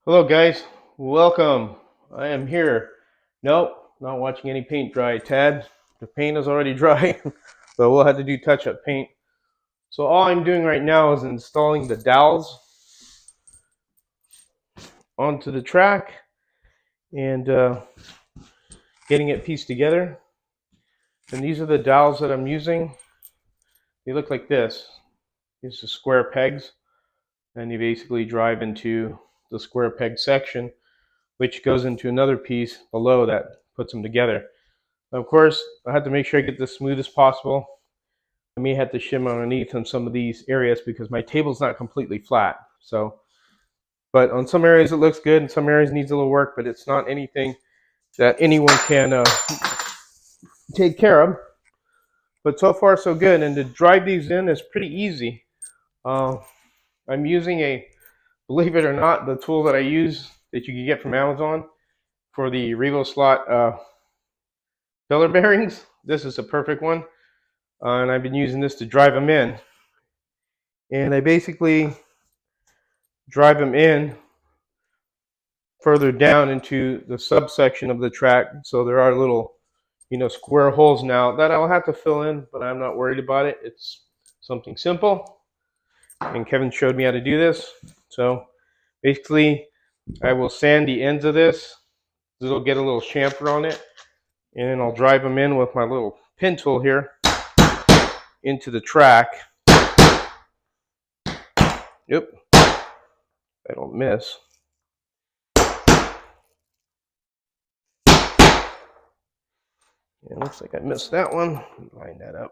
Hello guys, welcome. I am here. Nope, not watching any paint dry, Tad. The paint is already dry, but we'll have to do touch-up paint. So all I'm doing right now is installing the dowels onto the track and getting it pieced together. And these are the dowels that I'm using. They look like this. These are square pegs, and you basically drive into the square peg section, which goes into another piece below that puts them together. Of course, I have to make sure I get this smooth as possible. I may have to shim underneath on some of these areas because my table's not completely flat. But on some areas it looks good, and some areas needs a little work, but it's not anything that anyone can take care of. But so far so good, and to drive these in is pretty easy. I'm using believe it or not, the tool that I use that you can get from Amazon for the Revo slot filler bearings. This is a perfect one. And I've been using this to drive them in. And I basically drive them in further down into the subsection of the track. So there are little, square holes now that I'll have to fill in, but I'm not worried about it. It's something simple. And Kevin showed me how to do this. So basically, I will sand the ends of this. This will get a little chamfer on it. And then I'll drive them in with my little pin tool here into the track. Yep, I don't miss. It looks like I missed that one. Line that up.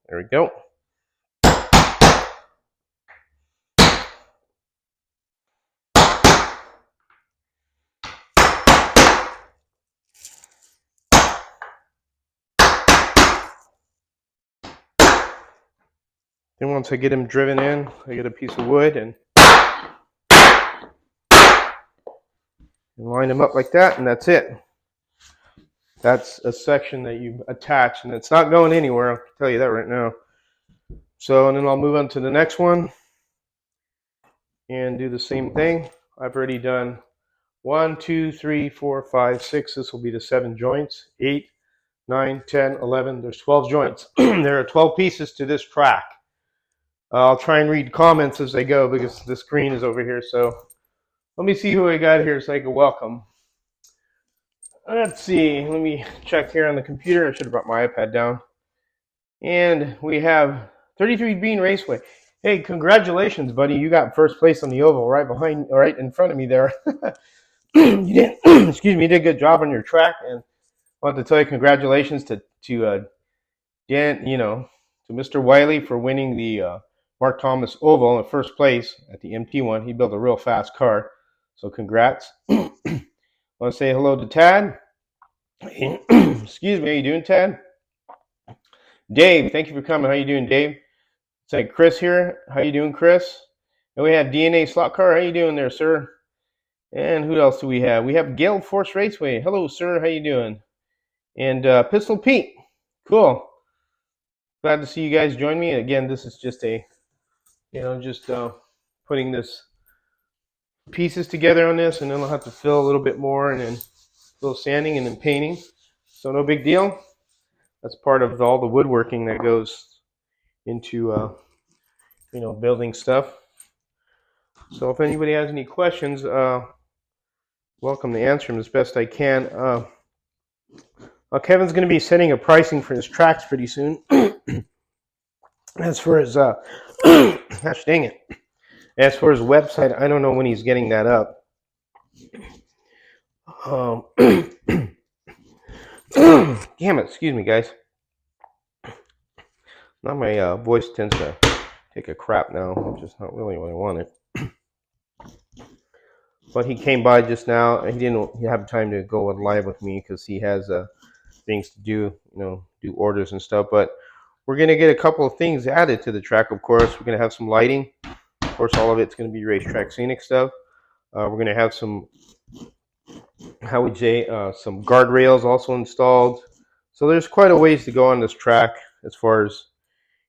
There we go. Then once I get them driven in, I get a piece of wood and line them up like that, and that's it. That's a section that you attach, and it's not going anywhere. I'll tell you that right now. So, and then I'll move on to the next one and do the same thing. I've already done 1, 2, 3, 4, 5, 6. This will be the 7 joints. 8, 9, 10, 11. There's 12 joints. There are 12 pieces to this track. I'll try and read comments as they go because the screen is over here. So let me see who I got here so I can welcome. Let's see. Let me check here on the computer. I should have brought my iPad down. And we have 33 Bean Raceway. Hey, congratulations, buddy. You got first place on the oval right in front of me there. You did, excuse me, you did a good job on your track. And I want to tell you congratulations to Dan, to Mr. Wiley for winning the Mark Thomas Oval in first place at the MT1. He built a real fast car. So congrats. I want to say hello to Tad. Excuse me, how you doing, Tad? Dave, thank you for coming. How you doing, Dave? It's like Chris here. How you doing, Chris? And we have DNA Slot Car. How you doing there, sir? And who else do we have? We have Gale Force Raceway. Hello, sir. How you doing? And Pistol Pete. Cool. Glad to see you guys join me. Again, this is just putting this pieces together on this, and then I'll have to fill a little bit more and then a little sanding and then painting. So no big deal. That's part of all the woodworking that goes into building stuff. So if anybody has any questions, welcome to answer them as best I can. Kevin's going to be setting a pricing for his tracks pretty soon. As for his gosh dang it. As for his website, I don't know when he's getting that up. Damn it, excuse me, guys. Now my voice tends to take a crap now, which is not really what I wanted. But he came by just now. He didn't have time to go live with me because he has things to do, do orders and stuff. But we're going to get a couple of things added to the track, of course. We're going to have some lighting. Of course, all of it's going to be racetrack scenic stuff. We're going to have some, some guardrails also installed. So there's quite a ways to go on this track as far as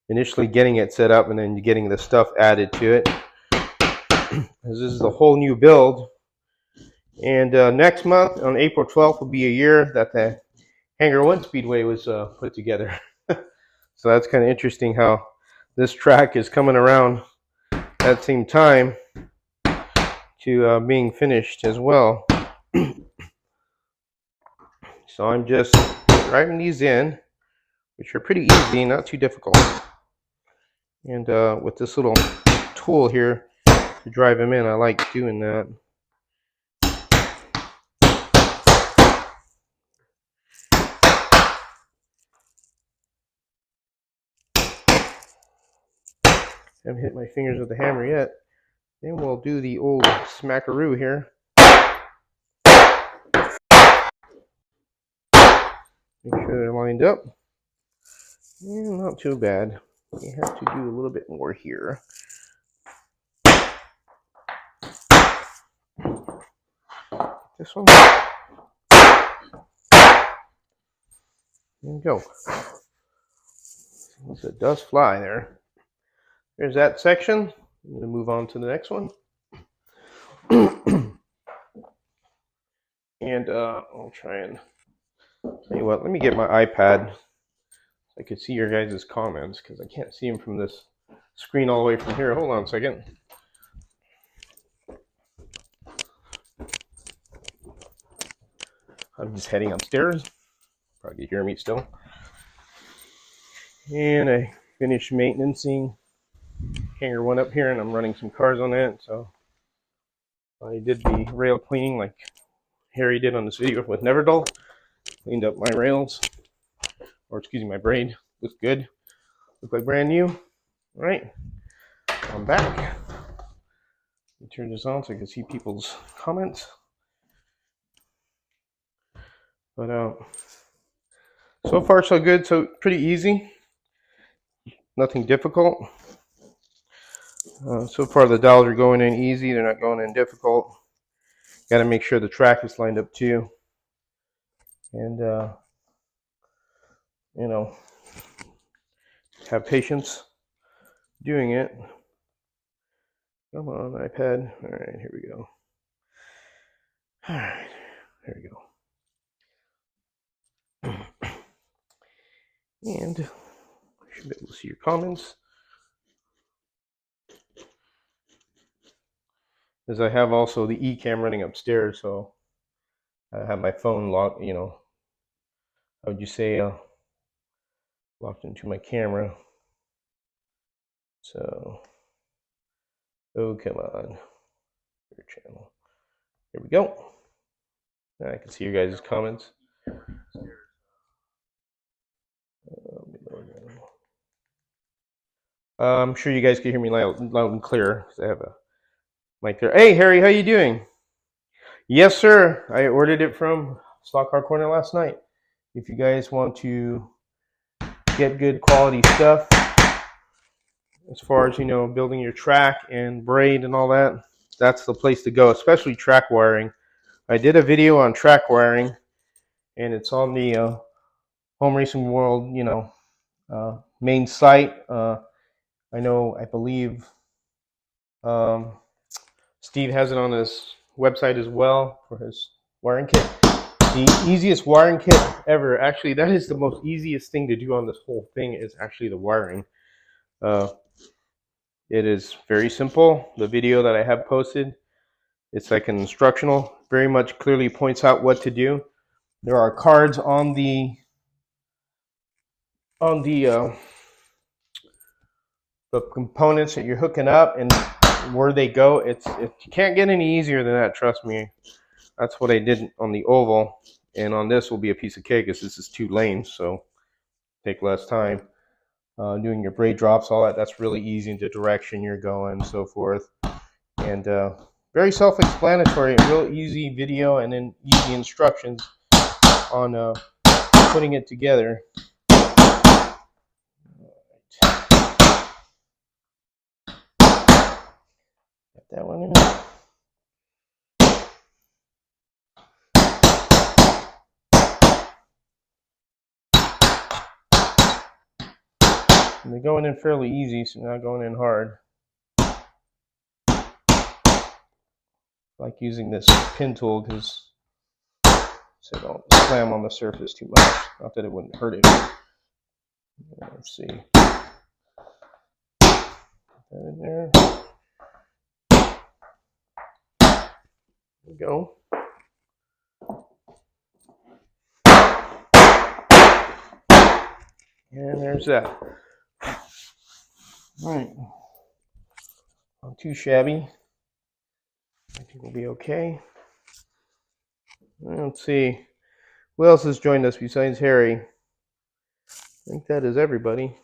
initially getting it set up and then getting the stuff added to it. This is the whole new build. And next month, on April 12th, will be a year that the Hangar 1 Speedway was put together. So that's kind of interesting how this track is coming around at the same time to being finished as well. So I'm just driving these in, which are pretty easy, not too difficult. And with this little tool here to drive them in, I like doing that. Haven't hit my fingers with the hammer yet. Then we'll do the old smackaroo here. Make sure they're lined up. And not too bad. We have to do a little bit more here. This one. There we go. There's a dust fly there. There's that section. I'm going to move on to the next one. And I'll try and tell you what, let me get my iPad so I could see your guys' comments, because I can't see them from this screen all the way from here. Hold on a second. I'm just heading upstairs. Probably hear me still. And I finished maintenancing Hangar 1 up here, and I'm running some cars on that. So I did the rail cleaning like Harry did on this video with Neverdull. Cleaned up my rails, or excuse me, my braid. Looks good. Look like brand new. All right, I'm back. Let me turn this on so I can see people's comments. But so far so good. So pretty easy. Nothing difficult. So far the dowels are going in easy. They're not going in difficult. Got to make sure the track is lined up too. And you know, have patience doing it. Come on, iPad. All right, here we go. All right, there we go. And I should be able to see your comments. As I have also the eCam running upstairs, so I have my phone locked, you know, how would you say, locked into my camera. So, oh, come on, your channel. Here we go. Now I can see your guys' comments. I'm sure you guys can hear me loud and clear because I have a mic there. Hey, Harry, how you doing? Yes, sir. I ordered it from Stock Car Corner last night. If you guys want to get good quality stuff, as far as, you know, building your track and braid and all that, that's the place to go, especially track wiring. I did a video on track wiring, and it's on the Home Racing World, you know, main site. I know, I believe Steve has it on his website as well for his wiring kit. The easiest wiring kit ever. Actually, that is the most easiest thing to do on this whole thing, is actually the wiring. It is very simple. The video that I have posted, it's like an instructional, very much clearly points out what to do. There are cards on the components that you're hooking up and where they go. It can't get any easier than that, trust me. That's what I did on the oval, and on this will be a piece of cake because this is 2 lanes, so take less time. Doing your braid drops, all that, that's really easy, in the direction you're going and so forth. And very self-explanatory, real easy video, and then easy instructions on putting it together. Got that one in. And they're going in fairly easy, so not going in hard. like using this pin tool because so don't slam on the surface too much. Not that it wouldn't hurt it. Let's see. Put that in there. There we go. And there's that. All right. Not too shabby. I think we'll be okay. Let's see. Who else has joined us besides Harry? I think that is everybody.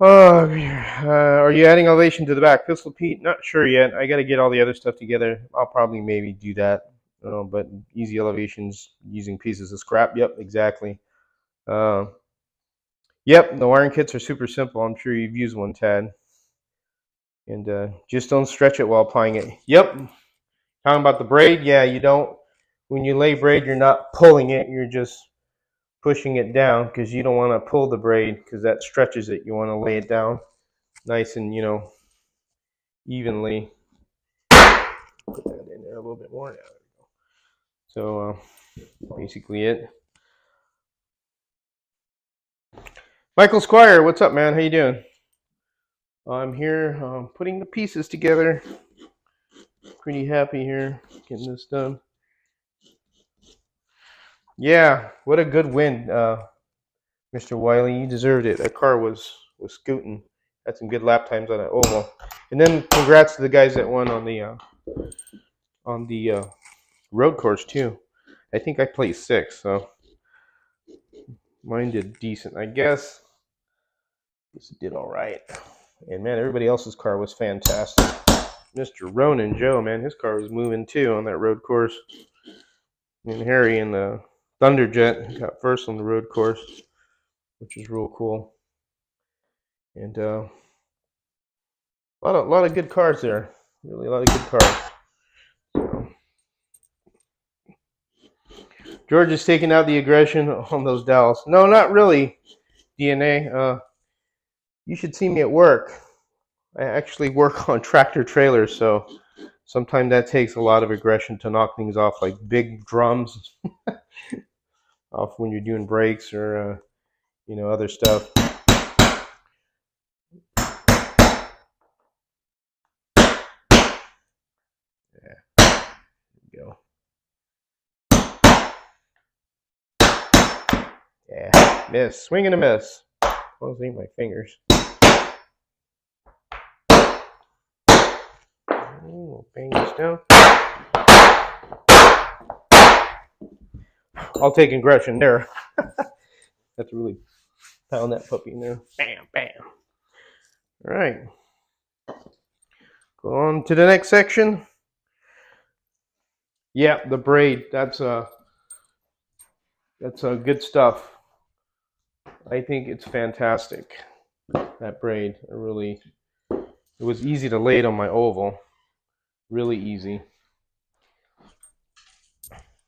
Are you adding elevation to the back? Pistol Pete? Not sure yet. I got to get all the other stuff together. I'll probably maybe do that. But easy elevations using pieces of scrap. Yep, exactly. Yep, the wiring kits are super simple. I'm sure you've used one, Tad. And just don't stretch it while applying it. Yep. Talking about the braid? Yeah, you don't. When you lay braid, you're not pulling it. You're just pushing it down because you don't want to pull the braid because that stretches it. You want to lay it down nice and, evenly. Put that in there a little bit more. There we go. So basically it. Michael Squire, what's up, man? How you doing? I'm here putting the pieces together. Pretty happy here getting this done. Yeah, what a good win, Mr. Wiley. You deserved it. That car was scooting. Had some good lap times on that oval. And then congrats to the guys that won on the road course too. I think I placed 6th, so mine did decent, I guess. This did all right. And man, everybody else's car was fantastic. Mr. Ronan Joe, man, his car was moving too on that road course. And Harry in the Thunderjet got first on the road course, which is real cool. And a lot of good cars there. Really, a lot of good cars. So, George is taking out the aggression on those dowels. No, not really, DNA. You should see me at work. I actually work on tractor trailers, so sometimes that takes a lot of aggression to knock things off, like big drums off when you're doing brakes or other stuff. Yeah, there we go. Yeah, miss, swing and a miss. Closing my fingers. We'll bang this down. I'll take aggression there. Have to really pound that puppy in there. Bam, bam. All right. Go on to the next section. Yeah, the braid. That's good stuff. I think it's fantastic. That braid. It was easy to lay it on my oval. Really easy.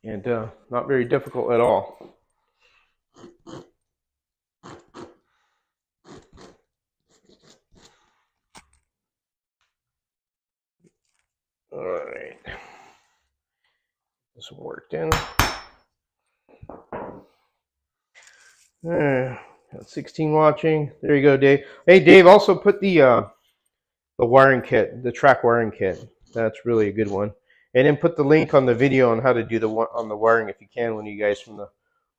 And not very difficult at all. All right. This one worked in. Got 16 watching. There you go, Dave. Hey, Dave, also put the wiring kit, the track wiring kit. That's really a good one. And then put the link on the video on how to do the wiring if you can when you guys from the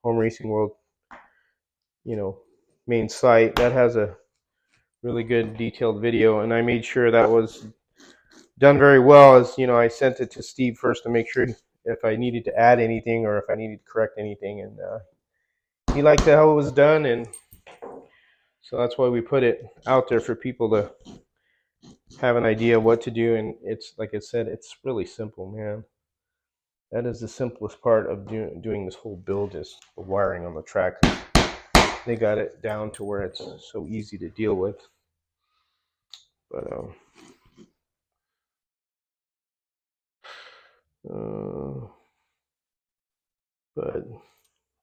Home Racing World, main site. That has a really good detailed video, and I made sure that was done very well. As I sent it to Steve first to make sure if I needed to add anything or if I needed to correct anything, and he liked how it was done, and so that's why we put it out there for people to have an idea of what to do. And it's like I said, it's really simple, man. That is the simplest part of doing this whole build is the wiring on the track. They got it down to where it's so easy to deal with. But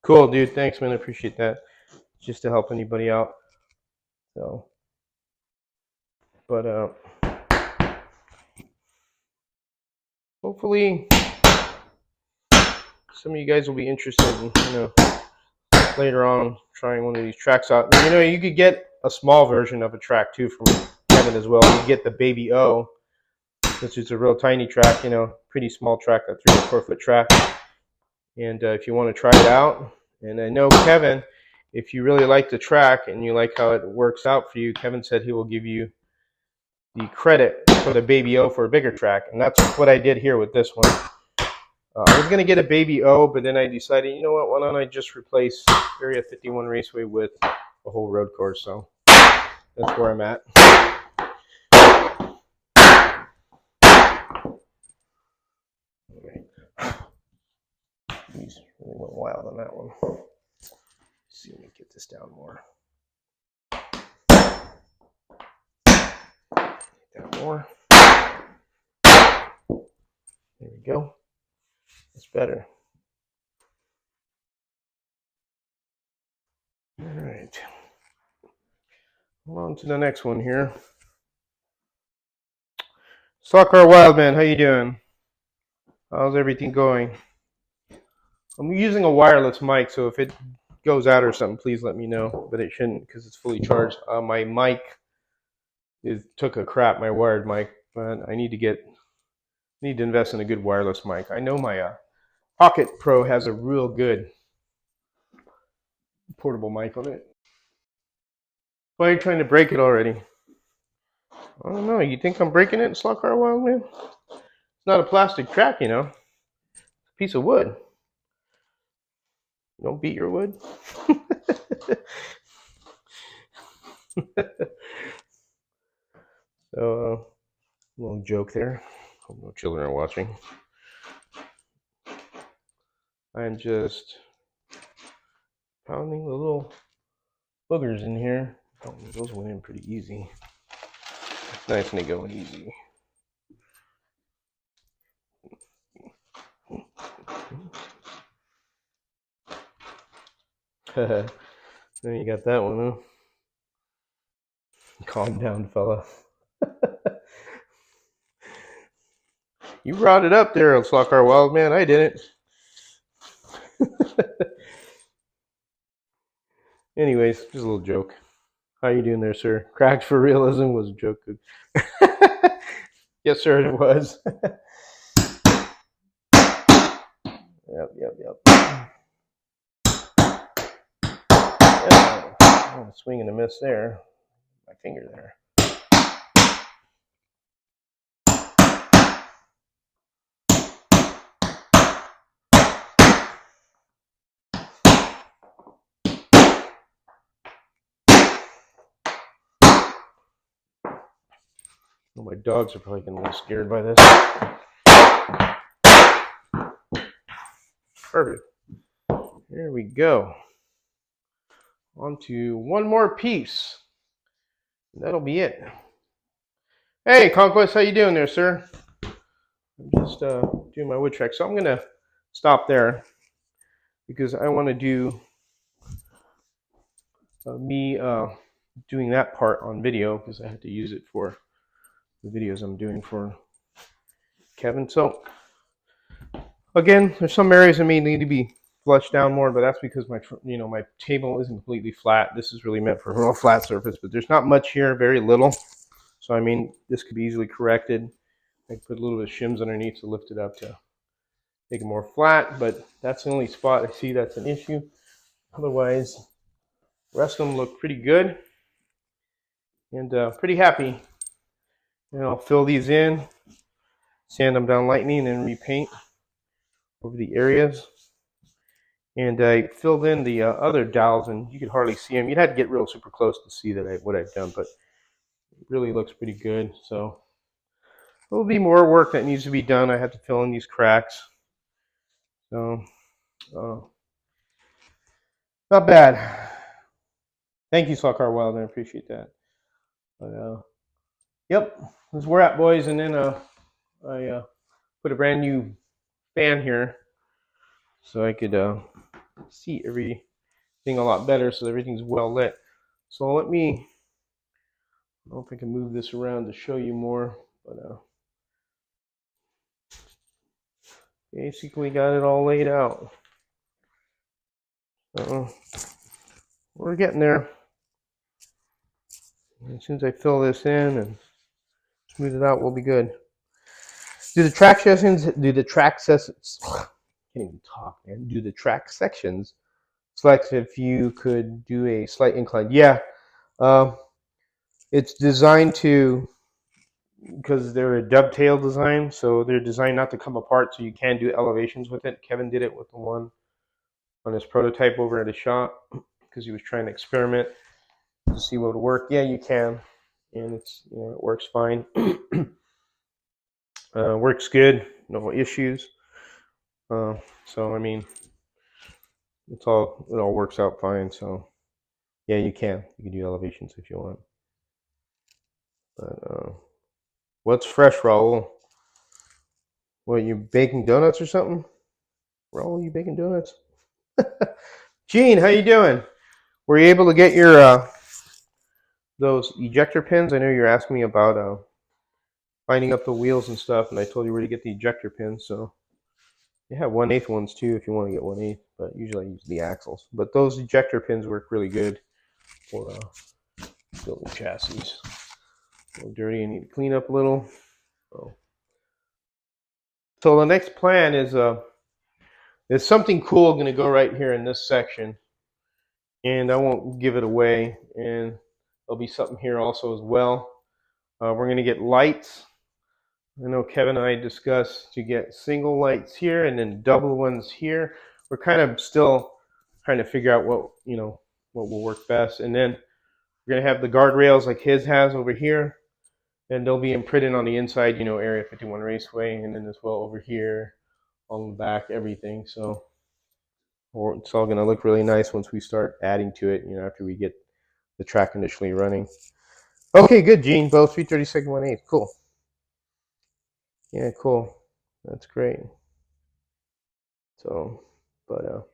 cool, dude. Thanks, man. I appreciate that. Just to help anybody out. So, but hopefully some of you guys will be interested in, later on trying one of these tracks out. And, you could get a small version of a track too from Kevin as well. You get the Baby O, which is a real tiny track, pretty small track, a 3 or 4 foot track. And if you want to try it out, and I know Kevin, if you really like the track and you like how it works out for you, Kevin said he will give you the credit for the Baby O for a bigger track. And that's what I did here with this one. I was going to get a Baby O, but then I decided, you know what, why don't I just replace Area 51 Raceway with a whole road course. So that's where I'm at. He's really went wild on that one. Let's see, let me get this down more. Get that more. There we go. That's better. All right. On to the next one here. Soccer Wildman, how you doing? How's everything going? I'm using a wireless mic, so if it goes out or something, please let me know. But it shouldn't because it's fully charged. My mic took a crap, my wired mic, but I need to invest in a good wireless mic. I know my Pocket Pro has a real good portable mic on it. Why are you trying to break it already? I don't know. You think I'm breaking it, Slot Car Wildman? It's not a plastic track, It's a piece of wood. Don't beat your wood. So, a little joke there. Hope no children are watching. I'm just pounding the little boogers in here. Oh, those went in pretty easy. It's nice when they go easy. Then you got that one, huh? Calm down, fella. You brought it up there, Slot-Car Wildman. I didn't. Anyways, just a little joke. How you doing there, sir? Cracked for Realism was a joke. Yes, sir, it was. Yep. Oh, swing and a miss there. My finger there. Well, my dogs are probably getting a little scared by this. Perfect. There we go. On to one more piece. That'll be it. Hey, Conquest, how you doing there, sir? I'm just doing my wood track. So I'm going to stop there because I want to do me doing that part on video because I had to use it for the videos I'm doing for Kevin. So again, there's some areas that may need to be flushed down more, but that's because my table isn't completely flat. This is really meant for a real flat surface, but there's not much here, very little. So I mean, this could be easily corrected. I could put a little bit of shims underneath to lift it up to make it more flat, but that's the only spot I see that's an issue. Otherwise, the rest of them look pretty good and pretty happy. And I'll fill these in, sand them down lightly, and then repaint over the areas. And I filled in the other dowels, and you could hardly see them. You'd have to get real super close to see that what I've done, but it really looks pretty good. So there'll be more work that needs to be done. I have to fill in these cracks. So not bad. Thank you, Slot-Car Wild. I appreciate that. But yep, that's where we're at, boys. And then I put a brand new fan here so I could see everything a lot better, so everything's well lit. So let me, I don't know if I can move this around to show you more, but Basically got it all laid out. We're getting there. As soon as I fill this in and smooth it out, we'll be good. Do the track sessions? Do the track sessions? Can't even talk, man. Do the track sections? Select if you could do a slight incline. Yeah, it's designed to, because they're a dovetail design, so they're designed not to come apart, so you can do elevations with it. Kevin did it with the one on his prototype over at his shop because he was trying to experiment to see what would work. Yeah, you can, and it's, you know, it works fine. Works good, no issues. So I mean, it all works out fine. So yeah, you can do elevations if you want. But what's fresh, Raul? What, you baking donuts or something? Raul, you baking donuts? Gene, how you doing? Were you able to get your those ejector pins? I know you're asking me about lining up the wheels and stuff, and I told you where to get the ejector pins. So you have 1/8 ones too if you want to get 1/8, but usually I use the axles. But those ejector pins work really good for building chassis. A little dirty, I need to clean up a little. So the next plan is there's something cool going to go right here in this section, and I won't give it away. And there'll be something here also as well. We're going to get lights. I know Kevin and I discussed to get single lights here and then double ones here. We're kind of still trying to figure out what will work best. And then we're going to have the guardrails like his has over here, and they'll be imprinted on the inside, Area 51 Raceway, and then as well over here on the back, everything. So it's all going to look really nice once we start adding to it, after we get the track initially running. Okay, good, Gene. Both 332nd 1/8. Cool. Yeah, cool. That's great. So, but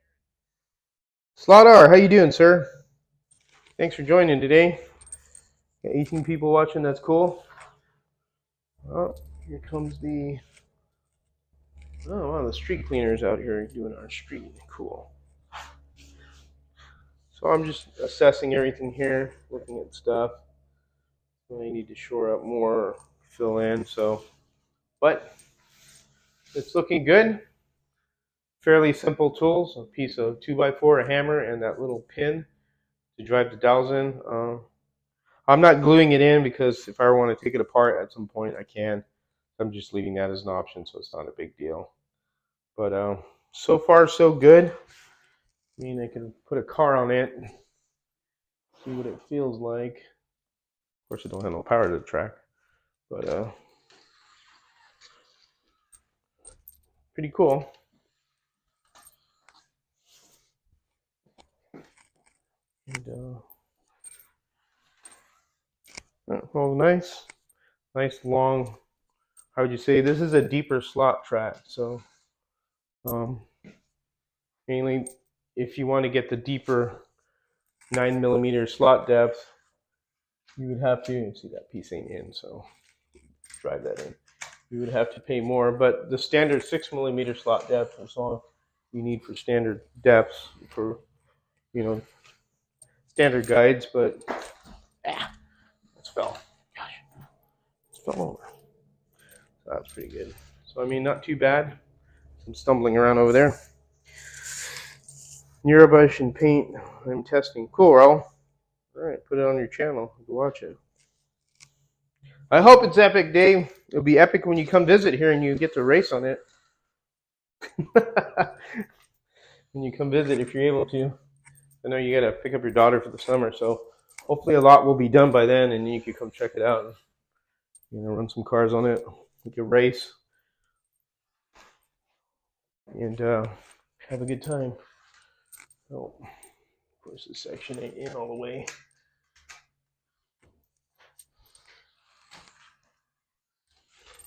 Slaughter, how you doing, sir? Thanks for joining today. Got 18 people watching. That's cool. Oh, here comes the street cleaners out here doing our street. Cool. So I'm just assessing everything here, looking at stuff. So I need to shore up more, or fill in. So, but it's looking good. Fairly simple tools: a piece of 2x4, a hammer, and that little pin to drive the dowels in. I'm not gluing it in because if I want to take it apart at some point, I can. I'm just leaving that as an option, so it's not a big deal. But so far, so good. I mean, I can put a car on it, see what it feels like. Of course, it don't have no power to the track, but pretty cool. And well, nice long. How would you say this is a deeper slot track? So, mainly, if you want to get the deeper 9mm slot depth, you would have to see that piece ain't in, so drive that in. You would have to pay more, but the standard 6mm slot depth is all you need for standard depths for standard guides. But it fell. Gosh, it fell over. So that's pretty good. So I mean, not too bad. I'm stumbling around over there. Neurobush and paint. I'm testing. Cool, Raul. All right, put it on your channel. Watch it. I hope it's epic, Dave. It'll be epic when you come visit here and you get to race on it. When you come visit, if you're able to. I know you got to pick up your daughter for the summer, so hopefully a lot will be done by then, and you can come check it out and run some cars on it. We can race and have a good time. Oh, of course, this section ain't in all the way.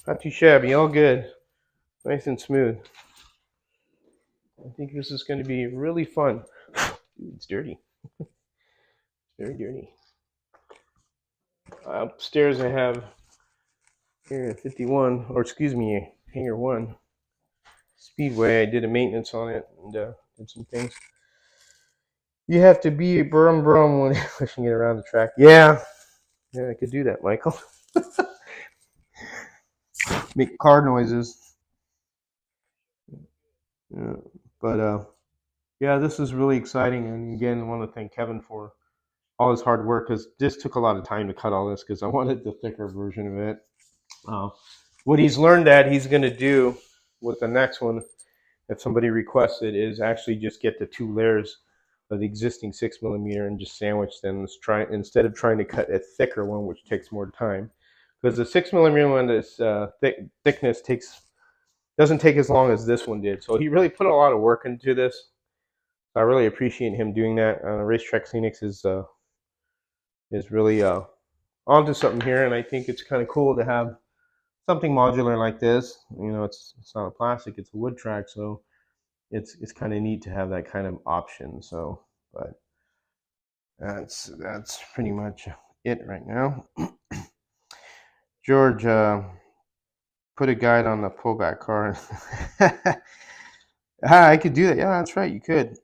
Not too shabby, all good. Nice and smooth. I think this is going to be really fun. Dude, it's dirty. Very dirty. Upstairs I have here 51, or excuse me, hanger 1. Speedway. I did a maintenance on it and did some things. You have to be brum brum when pushing it around the track. Yeah, I could do that, Michael. Make car noises. Yeah, but yeah, this is really exciting. And again, I want to thank Kevin for all his hard work, because this took a lot of time to cut all this because I wanted the thicker version of it. What he's learned that he's going to do with the next one, if somebody requests it, is actually just get the 2 layers of the existing 6mm and just sandwich them. Instead of trying to cut a thicker one, which takes more time, because the 6mm one, this thickness doesn't take as long as this one did. So he really put a lot of work into this. I really appreciate him doing that. Racetrack Scenics is really onto something here, and I think it's kind of cool to have something modular like this. You know, it's not a plastic, it's a wood track, so it's kind of neat to have that kind of option. So, but that's pretty much it right now. George, put a guide on the pullback car. I could do that. Yeah, that's right. You could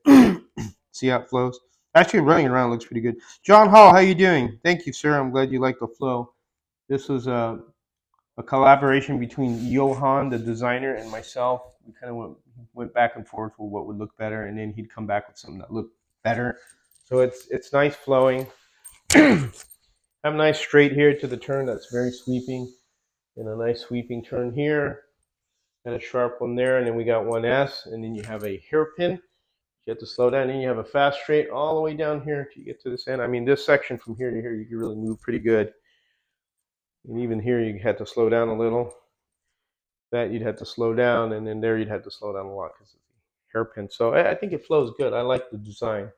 see how it flows. Actually, running around looks pretty good. John Hall, how you doing? Thank you, sir. I'm glad you like the flow. This was a collaboration between Johan, the designer, and myself. We kind of went back and forth with what would look better, and then he'd come back with something that looked better. So it's nice flowing. Have a nice straight here to the turn that's very sweeping, and a nice sweeping turn here, and a sharp one there, and then we got 1S, and then you have a hairpin. You have to slow down, and then you have a fast straight all the way down here till you get to this end. I mean, this section from here to here, you can really move pretty good. And even here, you had to slow down a little. That you'd have to slow down, and then there you'd have to slow down a lot because of the hairpin. So I think it flows good. I like the design.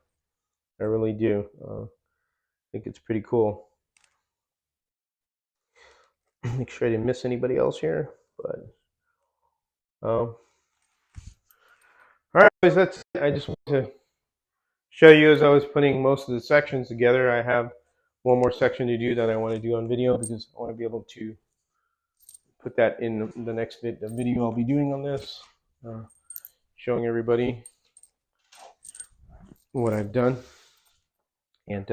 I really do. I think it's pretty cool. Make sure I didn't miss anybody else here. But all right, boys, that's it. I just want to show you as I was putting most of the sections together. I have one more section to do that I want to do on video, because I want to be able to put that in the next video I'll be doing on this, showing everybody what I've done. And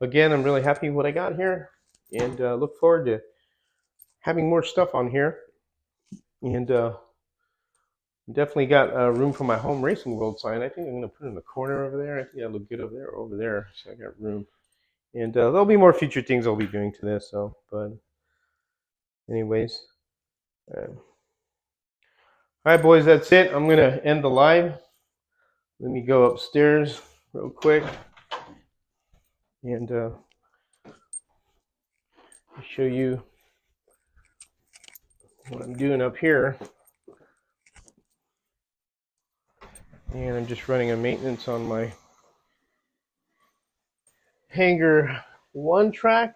again, I'm really happy with what I got here, and look forward to having more stuff on here. And definitely got room for my home racing world sign. I think I'm going to put it in the corner over there. I think that'll look good over there or over there. So I got room. And there'll be more future things I'll be doing to this. So, but anyways. All right, boys, that's it. I'm going to end the live. Let me go upstairs real quick and show you what I'm doing up here. And I'm just running a maintenance on my Hangar 1 track.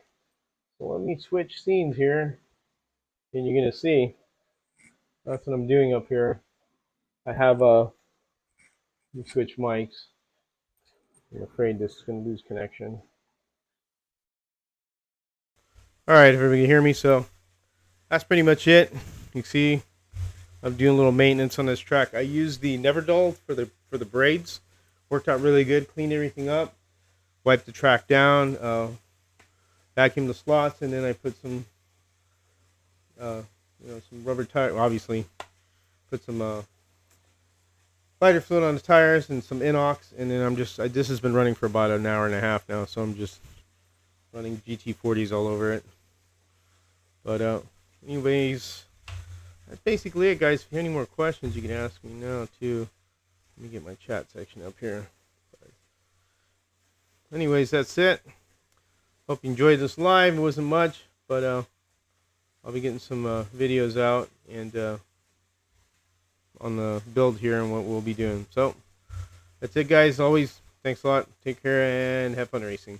So let me switch scenes here, and you're going to see that's what I'm doing up here. I have let me switch mics. I'm afraid this is going to lose connection. All right, everybody can hear me. So that's pretty much it. You can see I'm doing a little maintenance on this track. I used the Never Dull for the braids. Worked out really good. Cleaned everything up. Wiped the track down. Vacuumed the slots, and then I put some some rubber tire. Obviously, put some lighter fluid on the tires and some inox, and then this has been running for about an hour and a half now, so I'm just running GT40s all over it. But anyways, that's basically it, guys. If you have any more questions, you can ask me now too. Let me get my chat section up here. But anyways, that's it. Hope you enjoyed this live. It wasn't much, but I'll be getting some videos out and on the build here and what we'll be doing. So that's it, guys. Always, thanks a lot. Take care and have fun racing.